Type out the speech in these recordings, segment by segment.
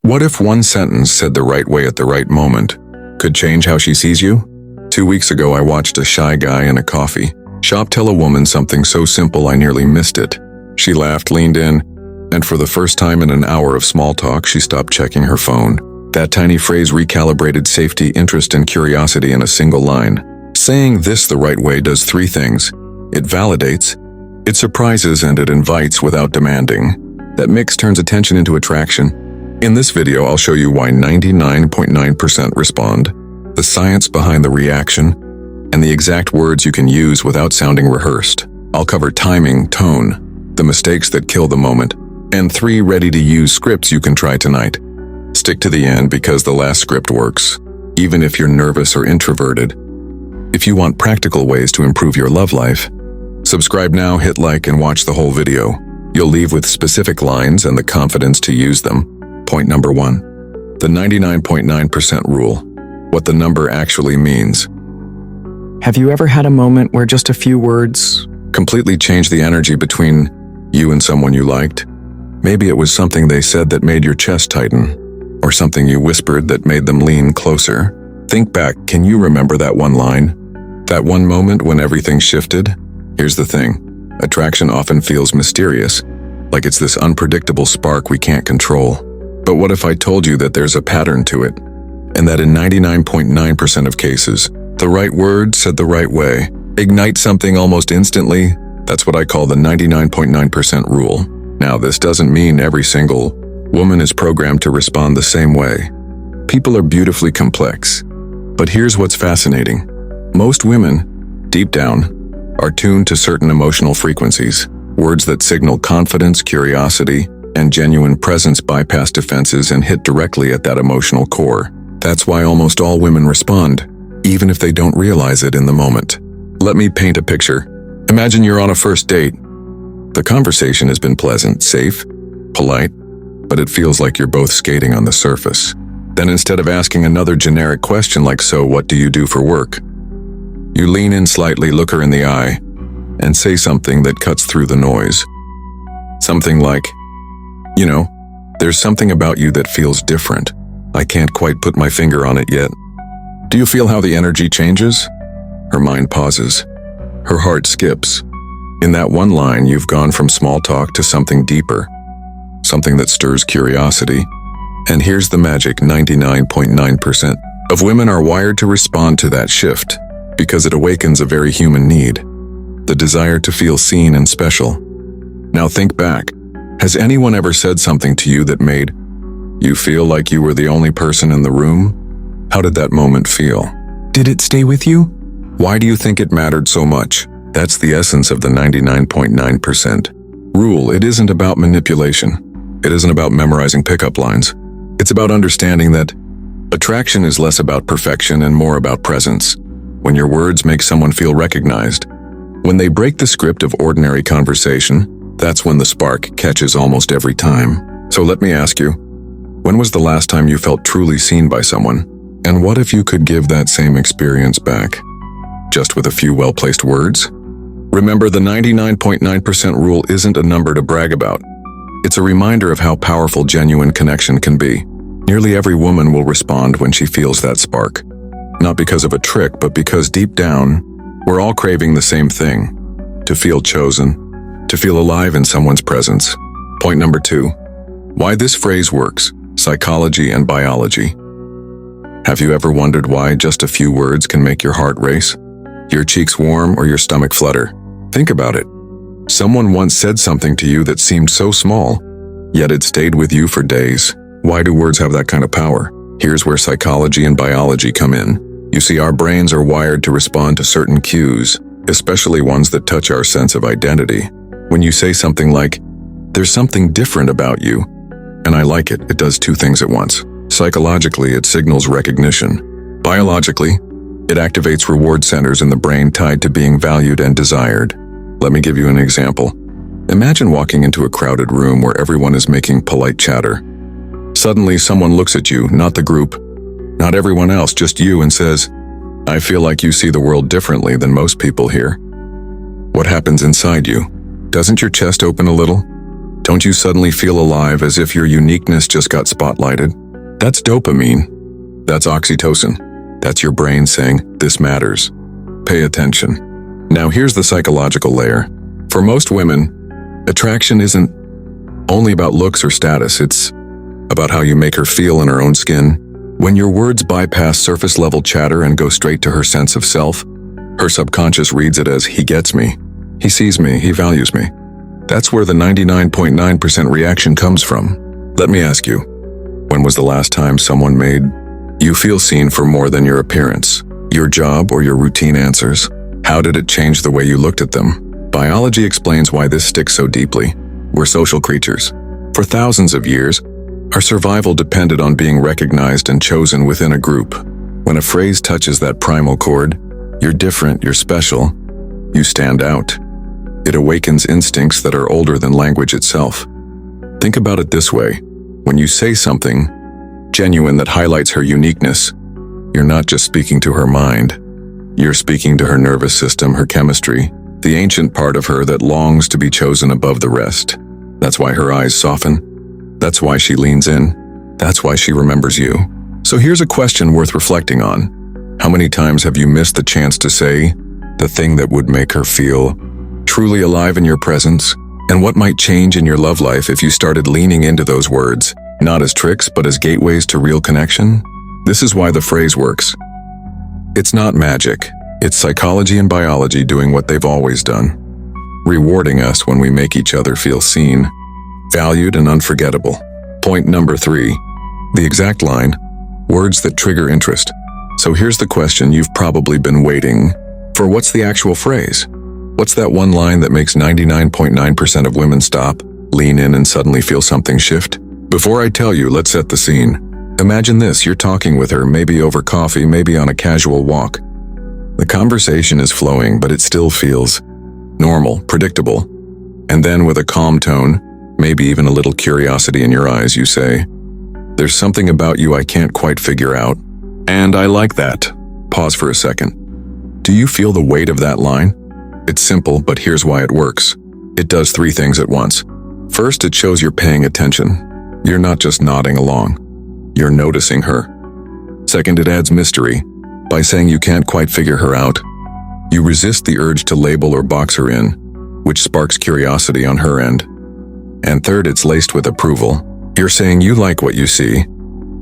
What if one sentence said the right way at the right moment could change how she sees you? 2 weeks ago, I watched a shy guy in a coffee shop tell a woman something so simple I nearly missed it. She laughed, leaned in, and for the first time in an hour of small talk, she stopped checking her phone. That tiny phrase recalibrated safety, interest, and curiosity in a single line. Saying this the right way does 3 things. It validates, it surprises, and it invites without demanding. That mix turns attention into attraction. In this video, I'll show you why 99.9% respond, the science behind the reaction, and the exact words you can use without sounding rehearsed. I'll cover timing, tone, the mistakes that kill the moment, and 3 ready-to-use scripts you can try tonight. Stick to the end because the last script works, even if you're nervous or introverted. If you want practical ways to improve your love life, subscribe now, hit like, and watch the whole video. You'll leave with specific lines and the confidence to use them. Point number 1. The 99.9% rule. What the number actually means. Have you ever had a moment where just a few words Completely changed the energy between you and someone you liked? Maybe it was something they said that made your chest tighten, or something you whispered that made them lean closer. Think back, can you remember that one line? That one moment when everything shifted? Here's the thing. Attraction often feels mysterious, like it's this unpredictable spark we can't control. But what if I told you that there's a pattern to it, and that in 99.9% of cases, the right word said the right way, ignite something almost instantly? That's what I call the 99.9% rule. Now, this doesn't mean every single woman is programmed to respond the same way. People are beautifully complex. But here's what's fascinating. Most women, deep down, are tuned to certain emotional frequencies. Words that signal confidence, curiosity, and genuine presence bypass defenses and hit directly at that emotional core. That's why almost all women respond, even if they don't realize it in the moment. Let me paint a picture. Imagine you're on a first date. The conversation has been pleasant, safe, polite, but it feels like you're both skating on the surface. Then instead of asking another generic question like, "So what do you do for work?" you lean in slightly, look her in the eye, and say something that cuts through the noise. Something like, "You know, there's something about you that feels different. I can't quite put my finger on it yet." Do you feel how the energy changes? Her mind pauses. Her heart skips. In that one line, you've gone from small talk to something deeper, something that stirs curiosity. And here's the magic, 99.9% of women are wired to respond to that shift because it awakens a very human need, the desire to feel seen and special. Now think back. Has anyone ever said something to you that made you feel like you were the only person in the room? How did that moment feel? Did it stay with you? Why do you think it mattered so much? That's the essence of the 99.9% rule. It isn't about manipulation. It isn't about memorizing pickup lines. It's about understanding that attraction is less about perfection and more about presence. When your words make someone feel recognized, when they break the script of ordinary conversation, that's when the spark catches almost every time. So let me ask you, when was the last time you felt truly seen by someone? And what if you could give that same experience back, just with a few well-placed words? Remember, the 99.9% rule isn't a number to brag about. It's a reminder of how powerful genuine connection can be. Nearly every woman will respond when she feels that spark. Not because of a trick, but because deep down, we're all craving the same thing. To feel chosen, to feel alive in someone's presence. Point number 2. Why this phrase works. Psychology and biology. Have you ever wondered why just a few words can make your heart race, your cheeks warm, or your stomach flutter? Think about it. Someone once said something to you that seemed so small, yet it stayed with you for days. Why do words have that kind of power? Here's where psychology and biology come in. You see, our brains are wired to respond to certain cues, especially ones that touch our sense of identity. When you say something like, "There's something different about you," and I like it, it does 2 things at once. Psychologically, it signals recognition. Biologically, it activates reward centers in the brain tied to being valued and desired. Let me give you an example. Imagine walking into a crowded room where everyone is making polite chatter. Suddenly, someone looks at you, not the group, not everyone else, just you, and says, "I feel like you see the world differently than most people here." What happens inside you? Doesn't your chest open a little? Don't you suddenly feel alive as if your uniqueness just got spotlighted? That's dopamine. That's oxytocin. That's your brain saying, this matters. Pay attention. Now here's the psychological layer. For most women, attraction isn't only about looks or status, it's about how you make her feel in her own skin. When your words bypass surface-level chatter and go straight to her sense of self, her subconscious reads it as, he gets me, he sees me, he values me. That's where the 99.9% reaction comes from. Let me ask you, when was the last time someone made you feel seen for more than your appearance, your job, or your routine answers? How did it change the way you looked at them? Biology explains why this sticks so deeply. We're social creatures. For thousands of years, our survival depended on being recognized and chosen within a group. When a phrase touches that primal chord, you're different, you're special, you stand out. It awakens instincts that are older than language itself. Think about it this way. When you say something genuine that highlights her uniqueness, you're not just speaking to her mind. You're speaking to her nervous system, her chemistry, the ancient part of her that longs to be chosen above the rest. That's why her eyes soften. That's why she leans in. That's why she remembers you. So here's a question worth reflecting on. How many times have you missed the chance to say the thing that would make her feel truly alive in your presence? And what might change in your love life if you started leaning into those words, not as tricks, but as gateways to real connection? This is why the phrase works. It's not magic. It's psychology and biology doing what they've always done, rewarding us when we make each other feel seen, valued, and unforgettable. Point number 3, the exact line, words that trigger interest. So here's the question you've probably been waiting for. What's the actual phrase? What's that one line that makes 99.9% of women stop, lean in, and suddenly feel something shift? Before I tell you, let's set the scene. Imagine this, you're talking with her, maybe over coffee, maybe on a casual walk. The conversation is flowing, but it still feels normal, predictable. And then with a calm tone, maybe even a little curiosity in your eyes, you say, there's something about you I can't quite figure out. And I like that. Pause for a second. Do you feel the weight of that line? It's simple, but here's why it works. It does 3 things at once. First, it shows you're paying attention. You're not just nodding along. You're noticing her. Second, it adds mystery. By saying you can't quite figure her out, you resist the urge to label or box her in, which sparks curiosity on her end. And third, it's laced with approval. You're saying you like what you see,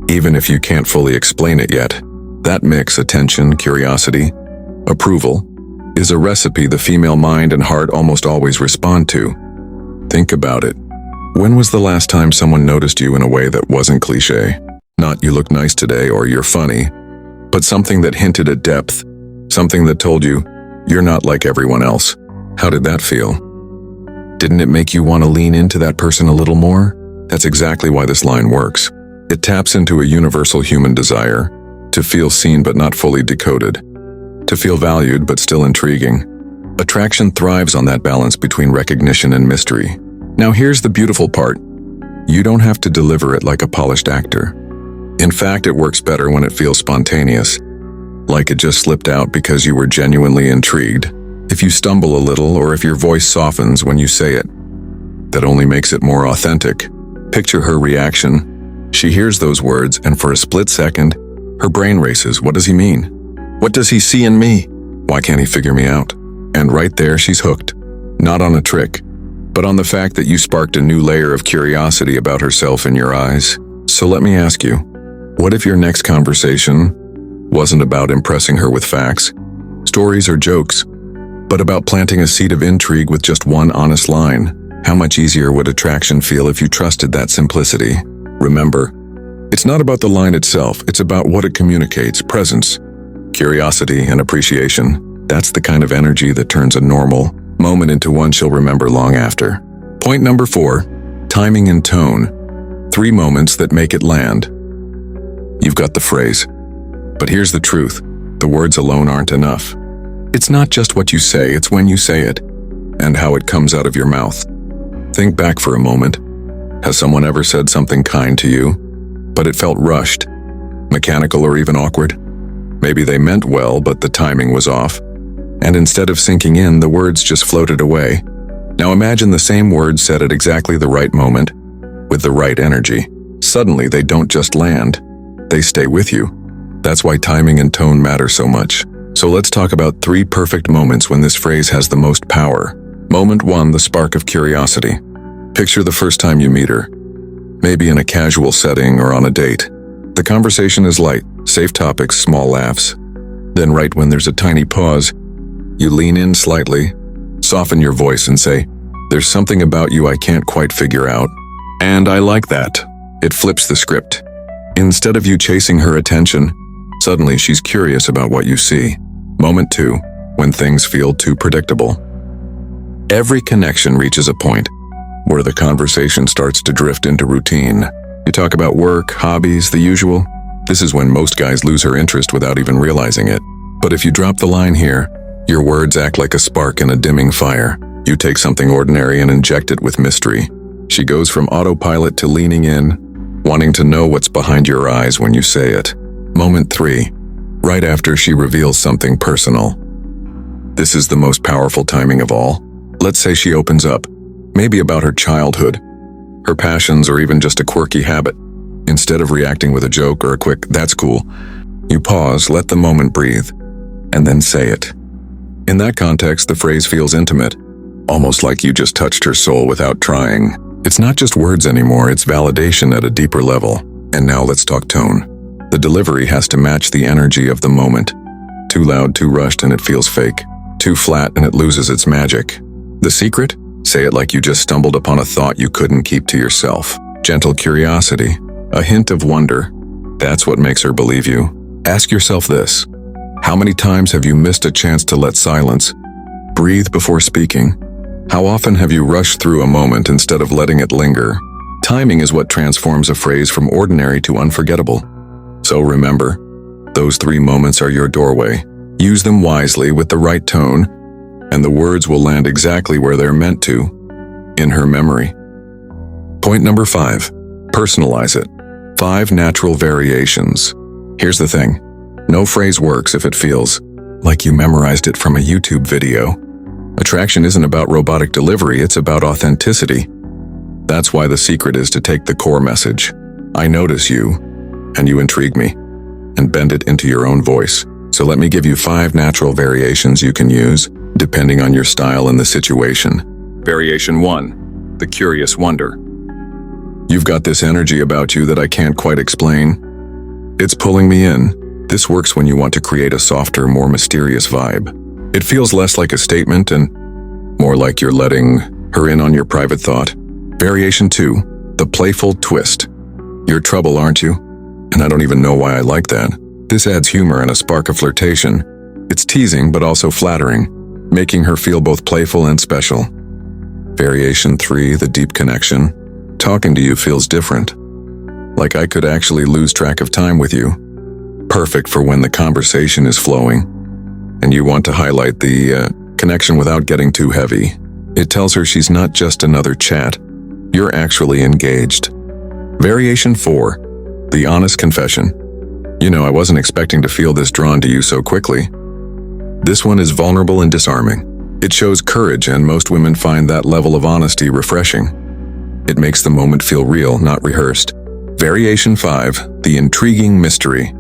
even if you can't fully explain it yet. That mix, attention, curiosity, approval, is a recipe the female mind and heart almost always respond to. Think about it. When was the last time someone noticed you in a way that wasn't cliché? Not you look nice today or you're funny, but something that hinted at depth, something that told you, you're not like everyone else. How did that feel? Didn't it make you want to lean into that person a little more? That's exactly why this line works. It taps into a universal human desire to feel seen but not fully decoded, to feel valued but still intriguing. Attraction thrives on that balance between recognition and mystery. Now here's the beautiful part. You don't have to deliver it like a polished actor. In fact, it works better when it feels spontaneous, like it just slipped out because you were genuinely intrigued. If you stumble a little or if your voice softens when you say it, that only makes it more authentic. Picture her reaction. She hears those words and for a split second, her brain races. What does he mean? What does he see in me? Why can't he figure me out? And right there, she's hooked. Not on a trick, but on the fact that you sparked a new layer of curiosity about herself in your eyes. So let me ask you, what if your next conversation wasn't about impressing her with facts, stories, or jokes, but about planting a seed of intrigue with just one honest line? How much easier would attraction feel if you trusted that simplicity? Remember, it's not about the line itself, it's about what it communicates: presence, curiosity, and appreciation. That's the kind of energy that turns a normal moment into one she'll remember long after. Point number 4, timing and tone. 3 moments that make it land. You've got the phrase. But here's the truth. The words alone aren't enough. It's not just what you say, it's when you say it, and how it comes out of your mouth. Think back for a moment. Has someone ever said something kind to you, but it felt rushed, mechanical, or even awkward? Maybe they meant well, but the timing was off, and instead of sinking in, the words just floated away. Now imagine the same words said at exactly the right moment, with the right energy. Suddenly, they don't just land, they stay with you. That's why timing and tone matter so much. So let's talk about 3 perfect moments when this phrase has the most power. Moment 1, the spark of curiosity. Picture the first time you meet her, maybe in a casual setting or on a date. The conversation is light, safe topics, small laughs. Then right when there's a tiny pause, you lean in slightly, soften your voice and say, "There's something about you I can't quite figure out." And I like that. It flips the script. Instead of you chasing her attention, suddenly she's curious about what you see. Moment 2, when things feel too predictable. Every connection reaches a point where the conversation starts to drift into routine. You talk about work, hobbies, the usual. This is when most guys lose her interest without even realizing it. But if you drop the line here, your words act like a spark in a dimming fire. You take something ordinary and inject it with mystery. She goes from autopilot to leaning in, wanting to know what's behind your eyes when you say it. Moment 3, right after she reveals something personal. This is the most powerful timing of all. Let's say she opens up, maybe about her childhood, her passions, or even just a quirky habit. Instead of reacting with a joke or a quick, "That's cool," you pause, let the moment breathe, and then say it. In that context, the phrase feels intimate, almost like you just touched her soul without trying. It's not just words anymore, it's validation at a deeper level. And now let's talk tone. The delivery has to match the energy of the moment. Too loud, too rushed, and it feels fake. Too flat, and it loses its magic. The secret? Say it like you just stumbled upon a thought you couldn't keep to yourself. Gentle curiosity, a hint of wonder. That's what makes her believe you. Ask yourself this: how many times have you missed a chance to let silence breathe before speaking? How often have you rushed through a moment instead of letting it linger? Timing is what transforms a phrase from ordinary to unforgettable. So remember, those 3 moments are your doorway. Use them wisely with the right tone, and the words will land exactly where they're meant to, in her memory. Point number 5, personalize it. 5 natural variations. Here's the thing, no phrase works if it feels like you memorized it from a YouTube video. Attraction isn't about robotic delivery, it's about authenticity. That's why the secret is to take the core message, "I notice you, and you intrigue me," and bend it into your own voice. So let me give you 5 natural variations you can use, depending on your style and the situation. Variation 1, the curious wonder. You've got this energy about you that I can't quite explain. It's pulling me in. This works when you want to create a softer, more mysterious vibe. It feels less like a statement and more like you're letting her in on your private thought. Variation 2, the playful twist. You're trouble, aren't you? And I don't even know why I like that. This adds humor and a spark of flirtation. It's teasing but also flattering, making her feel both playful and special. Variation 3, the deep connection. Talking to you feels different. Like I could actually lose track of time with you. Perfect for when the conversation is flowing and you want to highlight the connection without getting too heavy. It tells her she's not just another chat. You're actually engaged. Variation 4, the honest confession. You know, I wasn't expecting to feel this drawn to you so quickly. This one is vulnerable and disarming. It shows courage, and most women find that level of honesty refreshing. It makes the moment feel real, not rehearsed. Variation 5, the intriguing mystery.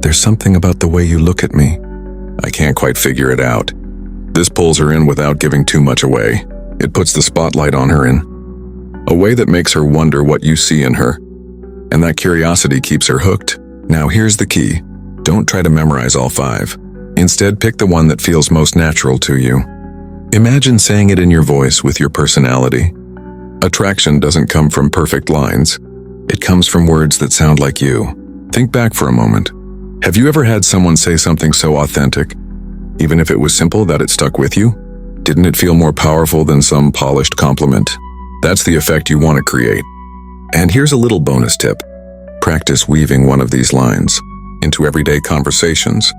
There's something about the way you look at me. I can't quite figure it out. This pulls her in without giving too much away. It puts the spotlight on her in a way that makes her wonder what you see in her. And that curiosity keeps her hooked. Now here's the key. Don't try to memorize all 5. Instead, pick the one that feels most natural to you. Imagine saying it in your voice with your personality. Attraction doesn't come from perfect lines. It comes from words that sound like you. Think back for a moment. Have you ever had someone say something so authentic, even if it was simple, that it stuck with you? Didn't it feel more powerful than some polished compliment? That's the effect you want to create. And here's a little bonus tip. Practice weaving one of these lines into everyday conversations,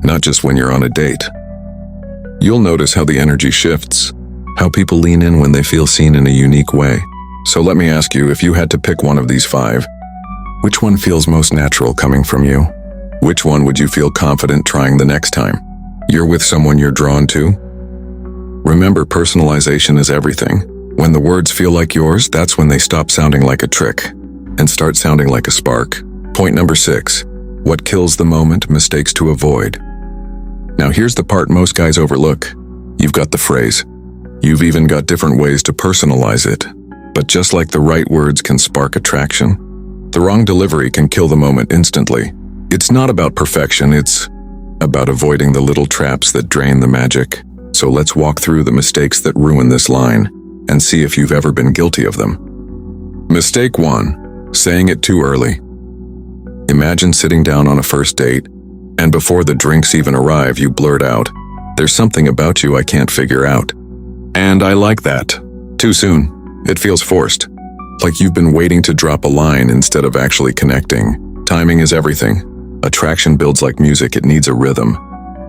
not just when you're on a date. You'll notice how the energy shifts, how people lean in when they feel seen in a unique way. So let me ask you, if you had to pick one of these 5, which one feels most natural coming from you? Which one would you feel confident trying the next time you're with someone you're drawn to? Remember, personalization is everything. When the words feel like yours, that's when they stop sounding like a trick and start sounding like a spark. Point number 6. What kills the moment, mistakes to avoid. Now here's the part most guys overlook. You've got the phrase. You've even got different ways to personalize it. But just like the right words can spark attraction, the wrong delivery can kill the moment instantly. It's not about perfection, it's about avoiding the little traps that drain the magic. So let's walk through the mistakes that ruin this line and see if you've ever been guilty of them. Mistake 1. Saying it too early. Imagine sitting down on a first date, and before the drinks even arrive, you blurt out, "There's something about you I can't figure out." And I like that. Too soon. It feels forced. Like you've been waiting to drop a line instead of actually connecting. Timing is everything. Attraction builds like music, it needs a rhythm.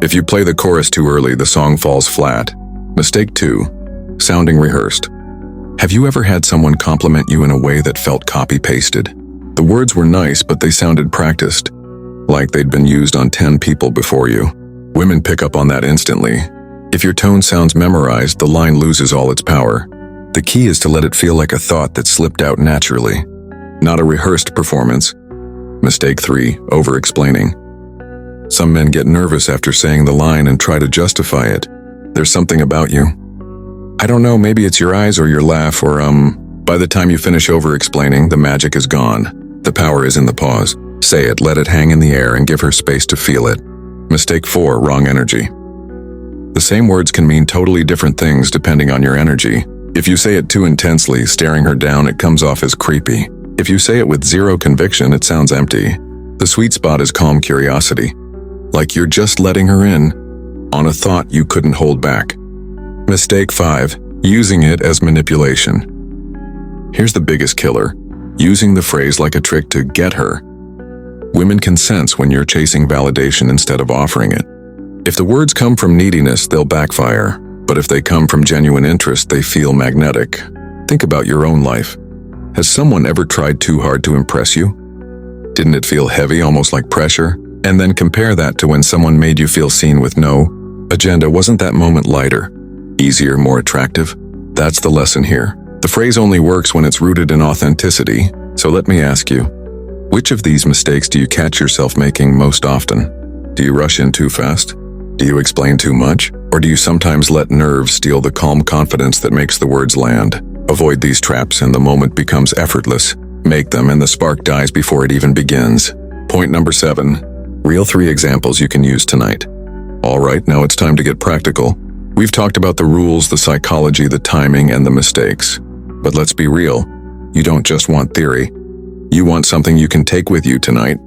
If you play the chorus too early, the song falls flat. Mistake 2. Sounding rehearsed. Have you ever had someone compliment you in a way that felt copy-pasted? The words were nice, but they sounded practiced, like they'd been used on 10 people before you. Women pick up on that instantly. If your tone sounds memorized, the line loses all its power. The key is to let it feel like a thought that slipped out naturally, not a rehearsed performance. Mistake 3. Over-explaining. Some men get nervous after saying the line and try to justify it. There's something about you. I don't know, maybe it's your eyes or your laugh or by the time you finish over-explaining, the magic is gone. The power is in the pause. Say it, let it hang in the air and give her space to feel it. Mistake 4. Wrong energy. The same words can mean totally different things depending on your energy. If you say it too intensely, staring her down, it comes off as creepy. If you say it with zero conviction, it sounds empty. The sweet spot is calm curiosity, like you're just letting her in on a thought you couldn't hold back. Mistake 5. Using it as manipulation. Here's the biggest killer. Using the phrase like a trick to get her. Women can sense when you're chasing validation instead of offering it. If the words come from neediness, they'll backfire. But if they come from genuine interest, they feel magnetic. Think about your own life. Has someone ever tried too hard to impress you? Didn't it feel heavy, almost like pressure? And then compare that to when someone made you feel seen with no agenda. Wasn't that moment lighter, easier, more attractive? That's the lesson here. The phrase only works when it's rooted in authenticity. So let me ask you, which of these mistakes do you catch yourself making most often? Do you rush in too fast? Do you explain too much? Or do you sometimes let nerves steal the calm confidence that makes the words land? Avoid these traps and the moment becomes effortless. Make them and the spark dies before it even begins. Point number 7. Real 3 examples you can use tonight. All right, now it's time to get practical. We've talked about the rules, the psychology, the timing, and the mistakes. But let's be real. You don't just want theory. You want something you can take with you tonight.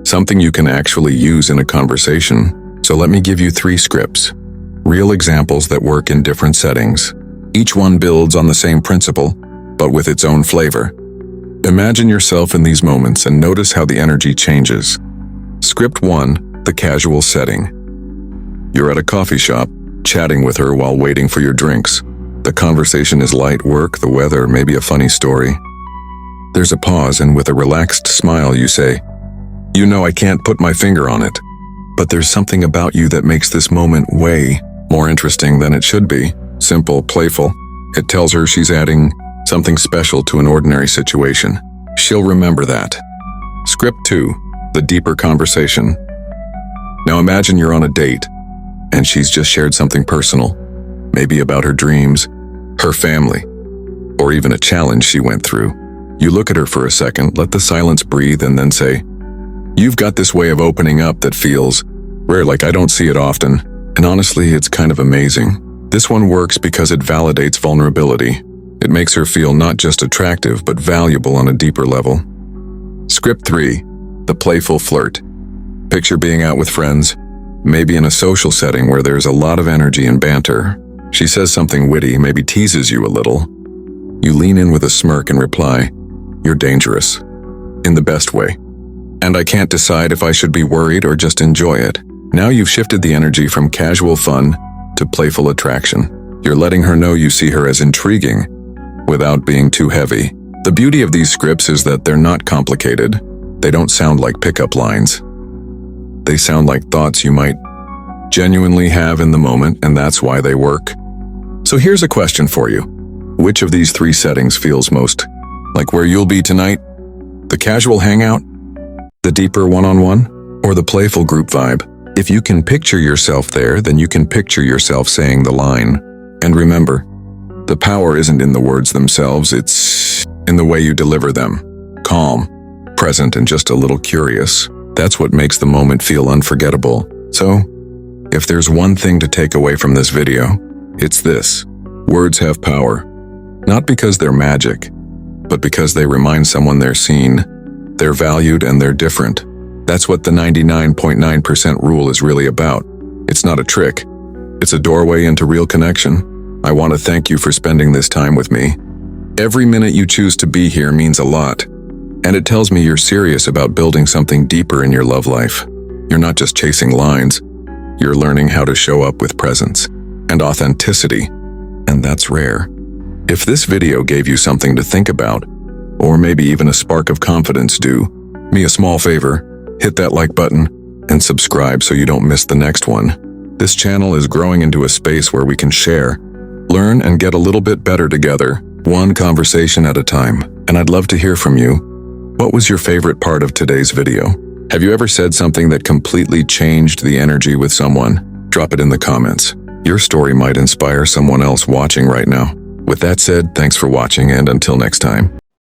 Something you can actually use in a conversation. So let me give you 3 scripts. Real examples that work in different settings. Each one builds on the same principle, but with its own flavor. Imagine yourself in these moments and notice how the energy changes. Script 1, the casual setting. You're at a coffee shop, chatting with her while waiting for your drinks. The conversation is light, work, the weather, maybe a funny story. There's a pause, and with a relaxed smile you say, "You know I can't put my finger on it, but there's something about you that makes this moment way more interesting than it should be." Simple, playful. It tells her she's adding something special to an ordinary situation. She'll remember that. Script 2, the deeper conversation. Now imagine you're on a date, and she's just shared something personal, maybe about her dreams, her family, or even a challenge she went through. You look at her for a second, let the silence breathe, and then say, "You've got this way of opening up that feels rare, like I don't see it often, and honestly, it's kind of amazing." This one works because it validates vulnerability. It makes her feel not just attractive, but valuable on a deeper level. Script 3, the playful flirt. Picture being out with friends, maybe in a social setting where there's a lot of energy and banter. She says something witty, maybe teases you a little. You lean in with a smirk and reply, "You're dangerous," in the best way. "And I can't decide if I should be worried or just enjoy it." Now you've shifted the energy from casual fun to playful attraction. You're letting her know you see her as intriguing without being too heavy. The beauty of these scripts is that they're not complicated. They don't sound like pickup lines. They sound like thoughts you might genuinely have in the moment, and that's why they work. So here's a question for you. Which of these 3 settings feels most like where you'll be tonight? The casual hangout? The deeper one-on-one? Or the playful group vibe? If you can picture yourself there, then you can picture yourself saying the line. And remember, the power isn't in the words themselves, it's in the way you deliver them. Calm, present, and just a little curious. That's what makes the moment feel unforgettable. So, if there's one thing to take away from this video, it's this. Words have power. Not because they're magic, but because they remind someone they're seen, they're valued, and they're different. That's what the 99.9% rule is really about. It's not a trick. It's a doorway into real connection. I want to thank you for spending this time with me. Every minute you choose to be here means a lot, and it tells me you're serious about building something deeper in your love life. You're not just chasing lines, you're learning how to show up with presence and authenticity, and that's rare. If this video gave you something to think about, or maybe even a spark of confidence, do me a small favor, hit that like button, and subscribe so you don't miss the next one. This channel is growing into a space where we can share, learn, and get a little bit better together, one conversation at a time. And I'd love to hear from you. What was your favorite part of today's video? Have you ever said something that completely changed the energy with someone? Drop it in the comments. Your story might inspire someone else watching right now. With that said, thanks for watching, and until next time.